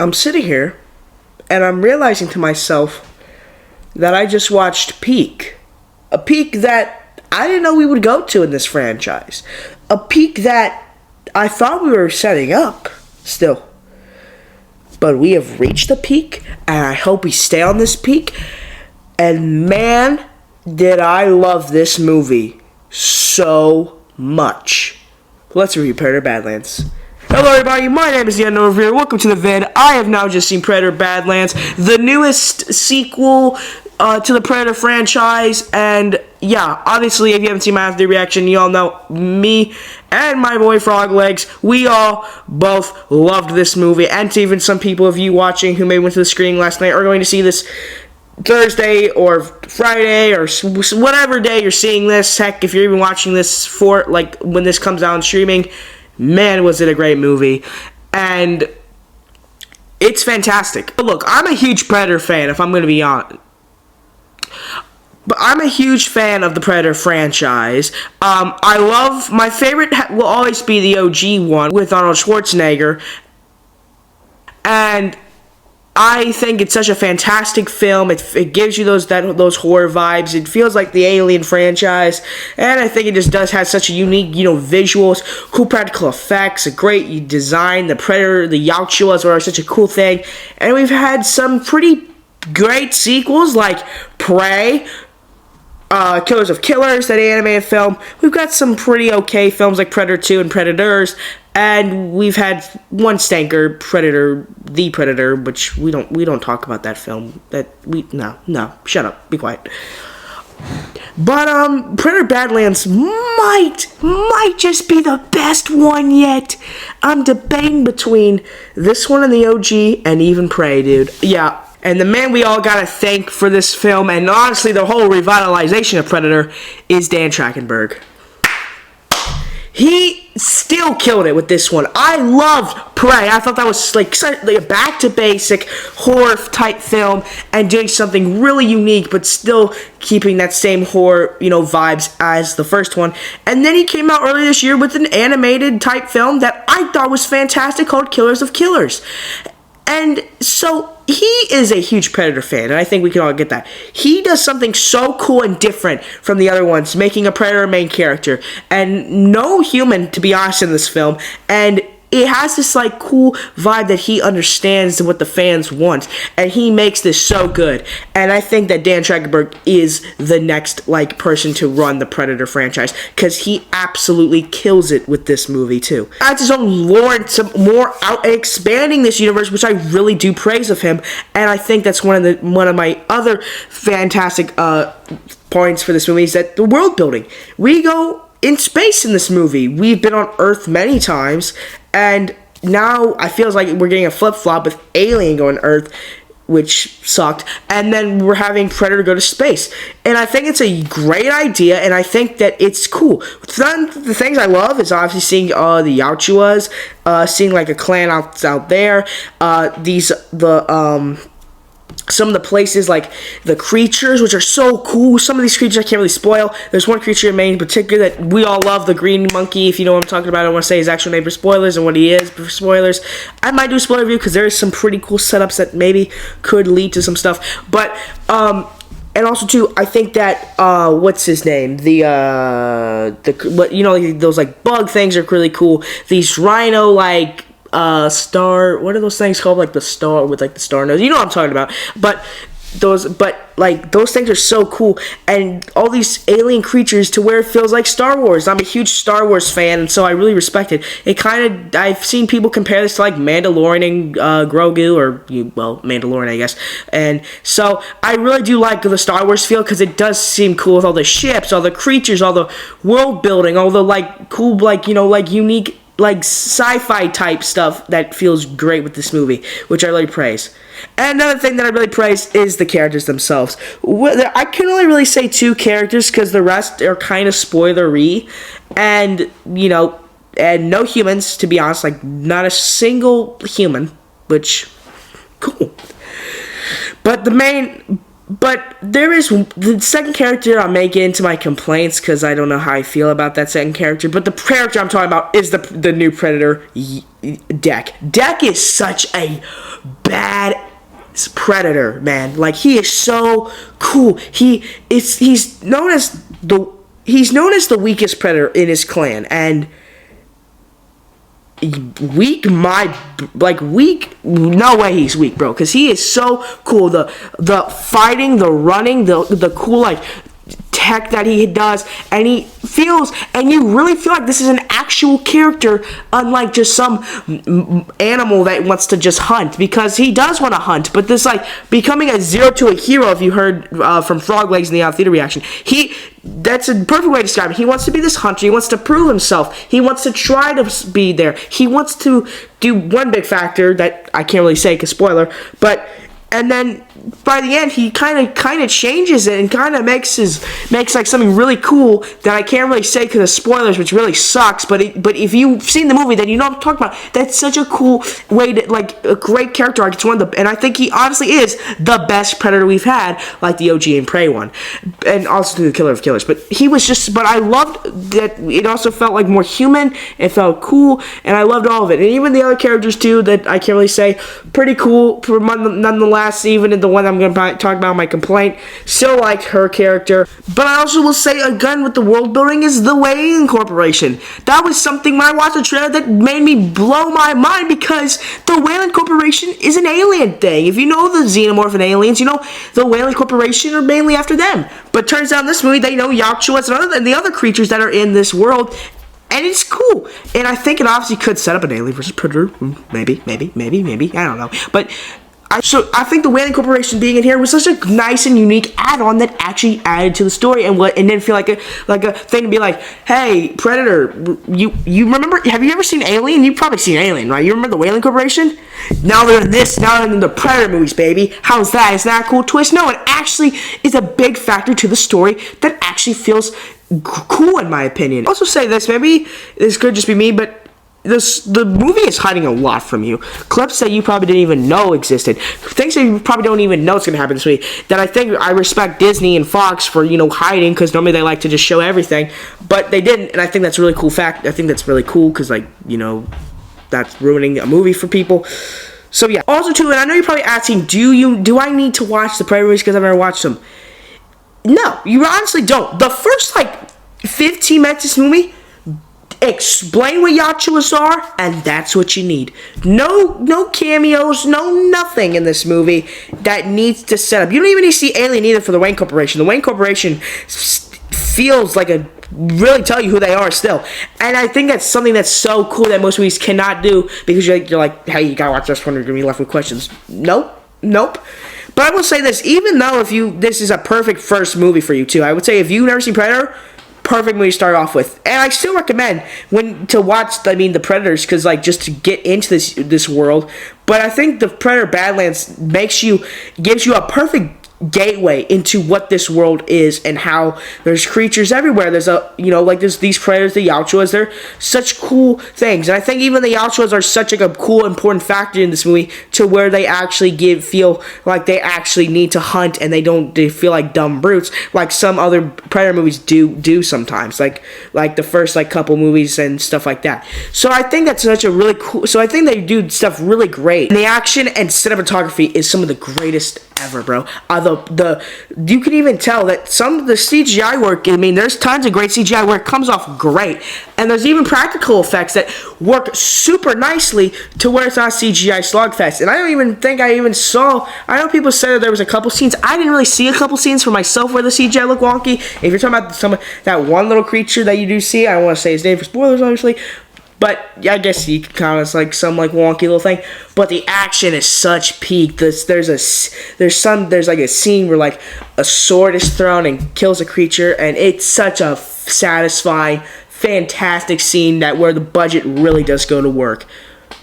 I'm sitting here and I'm realizing to myself that I just watched Peak. A peak that I didn't know we would go to in this franchise. A peak that I thought we were setting up still. But we have reached the peak, and I hope we stay on this peak. And man, did I love this movie so much. Let's review Predator Badlands. Hello everybody, my name is The Unknown Reviewer. Welcome to the vid. I have now just seen Predator Badlands, the newest sequel to the Predator franchise. And yeah, obviously if you haven't seen my after reaction, you all know me and my boy Froglegs. We all both loved this movie. And even some people of you watching who may went to the screening last night are going to see this Thursday or Friday or whatever day you're seeing this. Heck, if you're even watching this for like when this comes out on streaming, man, was it a great movie. And it's fantastic. Look, I'm a huge Predator fan, if I'm going to be honest. But I'm a huge fan of the Predator franchise. I love, my favorite will always be the OG one with Arnold Schwarzenegger. And I think it's such a fantastic film. It gives you those horror vibes. It feels like the Alien franchise, and I think it just does have such a unique, visuals, cool practical effects, a great design. The Predator, the Yautjas are such a cool thing, and we've had some pretty great sequels like Prey, Killers of Killers, that animated film. We've got some pretty okay films like Predator 2 and Predators. And we've had one stanker, Predator, The Predator, which we don't talk about that film. No, shut up, be quiet. But Predator Badlands might just be the best one yet. I'm debating between this one and the OG and even Prey, dude. Yeah. And the man we all gotta thank for this film, and honestly the whole revitalization of Predator, is Dan Trachtenberg. He still killed it with this one. I loved Prey. I thought that was like a back to basic horror type film and doing something really unique, but still keeping that same horror, vibes as the first one. And then he came out earlier this year with an animated type film that I thought was fantastic called Killers of Killers. And so he is a huge Predator fan, and I think we can all get that. He does something so cool and different from the other ones, making a Predator main character. And no human, to be honest, in this film. And it has this, cool vibe that he understands what the fans want. And he makes this so good. And I think that Dan Trachtenberg is the next, person to run the Predator franchise. Because he absolutely kills it with this movie, too. Adds his own lore and some more expanding this universe, which I really do praise of him. And I think that's one of my other fantastic points for this movie is that the world building. We go in space in this movie. We've been on Earth many times, and now I feel like we're getting a flip-flop with Alien going to Earth, which sucked, and then we're having Predator go to space. And I think it's a great idea, and I think that it's cool. The things I love is obviously seeing the Yautjas, seeing a clan out there, some of the places, the creatures, which are so cool. Some of these creatures I can't really spoil. There's one creature in Maine in particular that we all love, the green monkey. If you know what I'm talking about, I don't want to say his actual name for spoilers and what he is for spoilers. I might do a spoiler review because there is some pretty cool setups that maybe could lead to some stuff. But, and also, too, I think that, what's his name? Those, bug things are really cool. These rhino, star, what are those things called, the star with the star nose, you know what I'm talking about, but those things are so cool, and all these alien creatures to where it feels like Star Wars. I'm a huge Star Wars fan, and so I really respect it. I've seen people compare this to Mandalorian and Grogu, or Mandalorian, I guess, and so I really do like the Star Wars feel, because it does seem cool with all the ships, all the creatures, all the world building, all the cool, unique sci-fi type stuff that feels great with this movie, which I really praise. And another thing that I really praise is the characters themselves. I can only really say two characters because the rest are kind of spoilery, and and no humans, to be honest, not a single human, which cool. But there is the second character. I'll make it into my complaints because I don't know how I feel about that second character. But the character I'm talking about is the new Predator, Deck. Deck is such a bad Predator, man. Like, he is so cool. He's known as the weakest Predator in his clan, and weak, no way he's weak, bro, because he is so cool. The fighting, the running, the cool, like, tech that he does, and you really feel like this is an actual character, unlike just some animal that wants to just hunt, because he does want to hunt, but this, like, becoming a zero to a hero, if you heard from Frog Legs in the theater reaction, that's a perfect way to describe it. He wants to be this hunter. He wants to prove himself. He wants to try to be there. He wants to do one big factor that I can't really say because spoiler, and then by the end, he kind of changes it and kind of makes like something really cool that I can't really say because of spoilers, which really sucks. But if you've seen the movie, then you know what I'm talking about. That's such a cool way to, like, a great character arc. It's and I think he honestly is the best Predator we've had, like the OG and Prey one, and also the Killer of Killers. But I loved that it also felt like more human. It felt cool, and I loved all of it, and even the other characters too that I can't really say, pretty cool nonetheless. Even in the one I'm going to talk about, my complaint, still liked her character. But I also will say, again, with the world building, is the Wayland Corporation. That was something when I watched the trailer that made me blow my mind, because the Wayland Corporation is an alien thing. If you know the xenomorph and aliens, you know the Wayland Corporation are mainly after them. But turns out in this movie, they know Yakshuas and the other creatures that are in this world. And it's cool. And I think it obviously could set up an Alien versus Predator. Maybe. I don't know. But I think the Wayland Corporation being in here was such a nice and unique add-on that actually added to the story and didn't feel like a thing to be like, hey, Predator, you remember? Have you ever seen Alien? You've probably seen Alien, right? You remember the Wayland Corporation? Now they're in this. Now they're in the Predator movies, baby. How's that? Isn't that a cool twist? No, it actually is a big factor to the story that actually feels cool, in my opinion. Also say this, maybe this could just be me, but the movie is hiding a lot from you. Clips that you probably didn't even know existed. Things that you probably don't even know is going to happen this week. That I think I respect Disney and Fox for, hiding, because normally they like to just show everything. But they didn't, and I think that's a really cool fact. I think that's really cool because, that's ruining a movie for people. So, yeah. Also, too, and I know you're probably asking, do I need to watch the Predator movies because I've never watched them? No, you honestly don't. The first, 15 minutes of this movie explain what Yachuas are, and that's what you need. No cameos, no nothing in this movie that needs to set up. You don't even need to see Alien either for the Wayne Corporation. The Wayne Corporation feels like really tell you who they are still. And I think that's something that's so cool that most movies cannot do, because you're like, hey, you gotta watch this one, you're gonna be left with questions. Nope. But I will say this, even though this is a perfect first movie for you too, I would say if you've never seen Predator, perfect movie to start off with. And I still recommend to watch the Predators, because just to get into this world. But I think the Predator Badlands gives you a perfect gateway into what this world is and how there's creatures everywhere. There's there's these predators, the Yachuas. They're such cool things, and I think even the Yachuas are such a cool, important factor in this movie, to where they actually feel like they actually need to hunt, and they feel like dumb brutes like some other Predator movies do sometimes, like the first couple movies and stuff like that. So I think that's such a really cool. So I think they do stuff really great. And the action and cinematography is some of the greatest ever, bro. You can even tell that some of the CGI work, there's tons of great CGI work, comes off great, and there's even practical effects that work super nicely to where it's not CGI slugfest. And I don't even think I know people said that there was a couple scenes. I didn't really see a couple scenes for myself where the CGI looked wonky. If you're talking about that one little creature that you do see, I don't want to say his name for spoilers, obviously. But yeah, I guess you can count as some wonky little thing. But the action is such peak. There's a scene where a sword is thrown and kills a creature, and it's such a satisfying, fantastic scene where the budget really does go to work.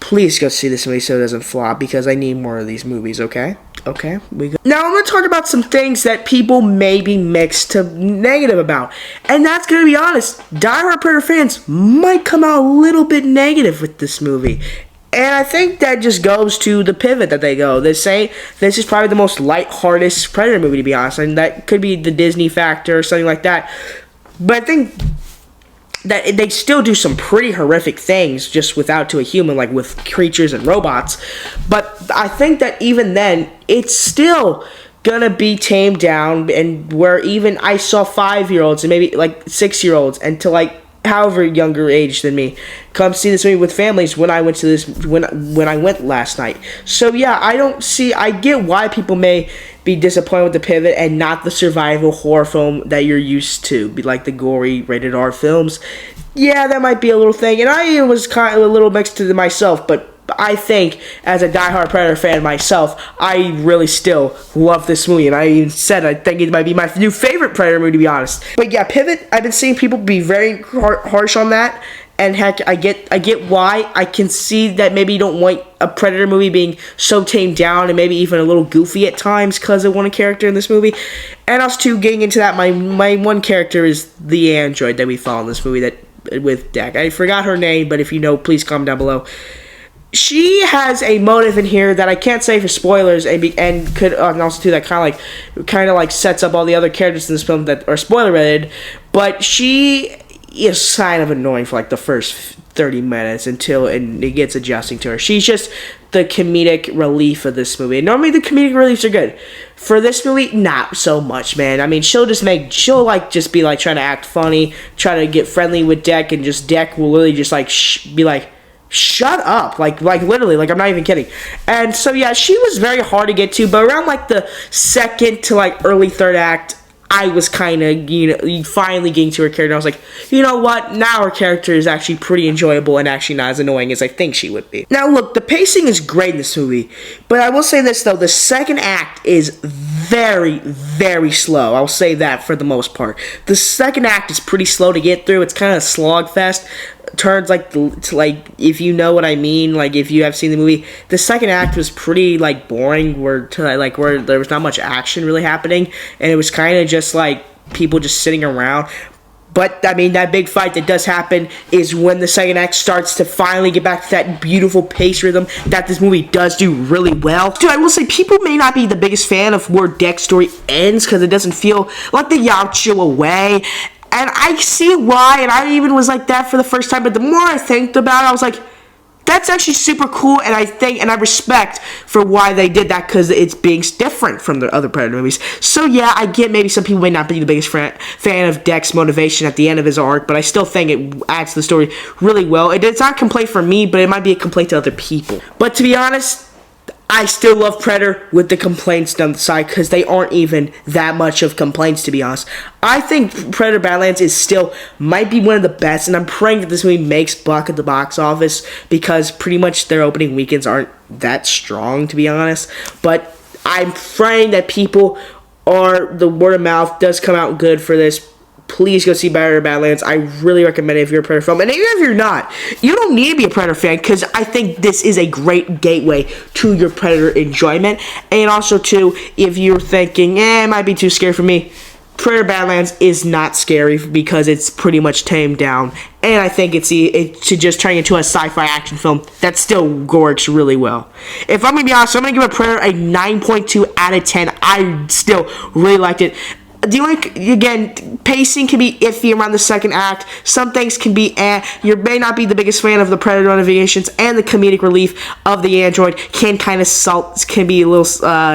Please go see this movie so it doesn't flop, because I need more of these movies, okay? Okay, now I'm going to talk about some things that people may be mixed to negative about. And that's going to be honest, diehard Predator fans might come out a little bit negative with this movie. And I think that just goes to the pivot that they go. They say this is probably the most lighthearted Predator movie, to be honest. And that could be the Disney factor or something like that. But I think that they still do some pretty horrific things just without to a human, like with creatures and robots. But I think that even then, it's still gonna be tamed down, and where even I saw 5-year-olds and maybe like 6-year-olds and to like however younger age than me come see this movie with families when I went to this when I went last night. So yeah, I get why people may be disappointed with the pivot and not the survival horror film that you're used to, be like the gory rated R films. Yeah, that might be a little thing, and I was kind of a little mixed to myself, but I think, as a diehard Predator fan myself, I really still love this movie, and I even said I think it might be my new favorite Predator movie, to be honest. But yeah, Pivot, I've been seeing people be very harsh on that, and heck, I get why. I can see that maybe you don't want a Predator movie being so tamed down and maybe even a little goofy at times because of one character in this movie. And also, too, getting into that, my one character is the android that we follow in this movie that with Dak. I forgot her name, but if you know, please comment down below. She has a motive in here that I can't say for spoilers, and could and also too that kind of like sets up all the other characters in this film that are spoiler rated. But she is kind of annoying for like the first 30 minutes until it gets adjusting to her. She's just the comedic relief of this movie. And normally the comedic reliefs are good. For this movie, not so much, man. I mean, she'll just be like trying to act funny, try to get friendly with Deck, and just Deck will literally just like be like, shut up, like literally, like I'm not even kidding. And so yeah, she was very hard to get to, but around like the second to like early third act, I was kind of, finally getting to her character. I was like, you know what? Now her character is actually pretty enjoyable and actually not as annoying as I think she would be. Now, look, the pacing is great in this movie, but I will say this, though. The second act is very, very slow. I'll say that for the most part. The second act is pretty slow to get through. It's kind of a slogfest. Turns like if you know what I mean, like if you have seen the movie, the second act was pretty like boring, where there was not much action really happening, and it was kind of just like people just sitting around. But I mean, that big fight that does happen is when the second act starts to finally get back to that beautiful pace rhythm that this movie does do really well. Dude, I will say, people may not be the biggest fan of where Deck's story ends because it doesn't feel like they yacht you away. And I see why, and I even was like that for the first time, but the more I think about it, I was like, that's actually super cool, and I respect for why they did that, because it's being different from the other Predator movies. So yeah, I get maybe some people may not be the biggest fan of Deck's motivation at the end of his arc, but I still think it adds to the story really well. It's not a complaint for me, but it might be a complaint to other people. But to be honest, I still love Predator with the complaints down the side, because they aren't even that much of complaints, to be honest. I think Predator Badlands might be one of the best, and I'm praying that this movie makes buck at the box office, because pretty much their opening weekends aren't that strong, to be honest. But I'm praying that the word of mouth does come out good for this. Please go see Predator Badlands. I really recommend it if you're a Predator fan. And even if you're not, you don't need to be a Predator fan, because I think this is a great gateway to your Predator enjoyment. And also, too, if you're thinking, it might be too scary for me, Predator Badlands is not scary because it's pretty much tamed down. And I think it's just turning into a sci-fi action film that still works really well. If I'm going to be honest, I'm going to give a Predator a 9.2 out of 10. I still really liked it. Again, pacing can be iffy around the second act. Some things can be you may not be the biggest fan of the Predator motivations, and the comedic relief of the android can be a little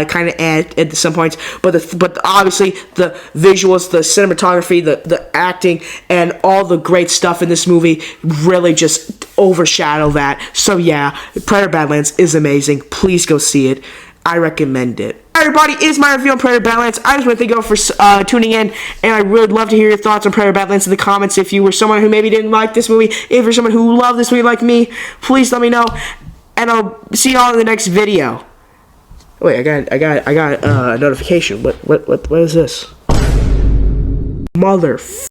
kind of at some points. But obviously the visuals, the cinematography, the acting, and all the great stuff in this movie really just overshadow that. So yeah, Predator Badlands is amazing. Please go see it. I recommend it. Everybody, is my review on Predator Badlands. I just want to thank you all for tuning in, and I really would love to hear your thoughts on Predator Badlands in the comments. If you were someone who maybe didn't like this movie, if you're someone who loved this movie like me, please let me know, and I'll see y'all in the next video. Wait, I got a notification. What is this? Mother.